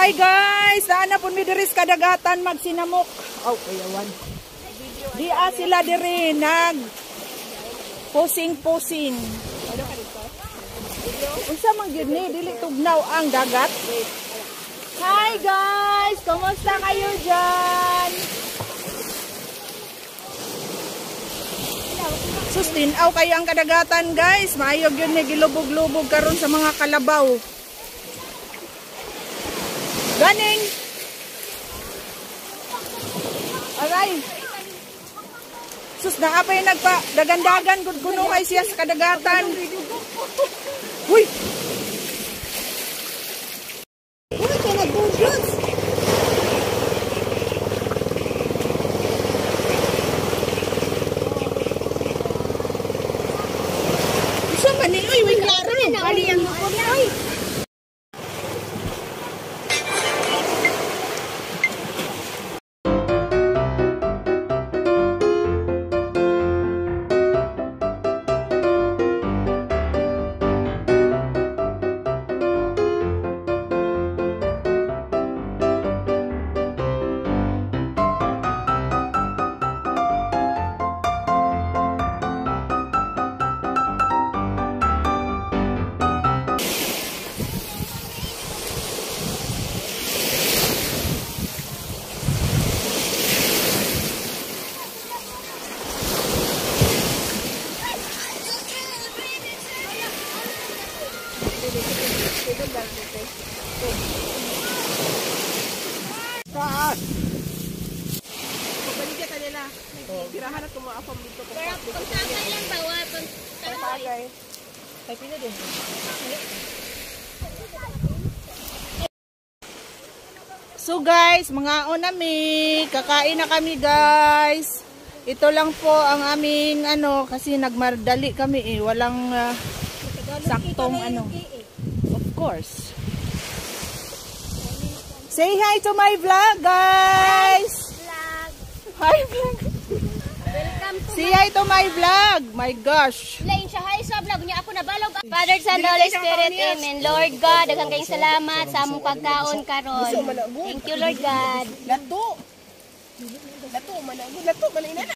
Hi guys, daan na po mi diri sa kadagatan magsinamok. Aw, kayawan. Di sila diri nag posing-posing. Unsa man gyud ni dili tugnaw ang dagat? Hi guys, kumusta kayo diyan? Sustinaw kayo ang kadagatan guys. Maayo gyud ni gilubog-lubog karon sa mga kalabaw. Ganing. Aray. Sus na apay nagpa dagandagan gud kuno kay siya sa kadagatan. Huy. Uy, kana bugas. Isa man ni uy, way klaro. Bali ang uy. Taas. Pabalik ka nila. Girahan at kumaapam dito. Pero pagtagay lang bawa. Pagtagay. Ay, pila din. So guys, mga onami, kakain na kami guys. Ito lang po ang aming ano, kasi nagmardali kami eh. Walang saktong ano. Of course. Say hi to my vlog, guys! Hi, vlog! Welcome to say hi to my vlog! My gosh! Lain siya, hi sa vlog niya. Ako nabalog. Father, Son, Holy Spirit, Amen. Lord God, daghang kayong salamat sa among pagkaon karon. Thank you, Lord God. Lato! Lato, managod. Lato, malina na.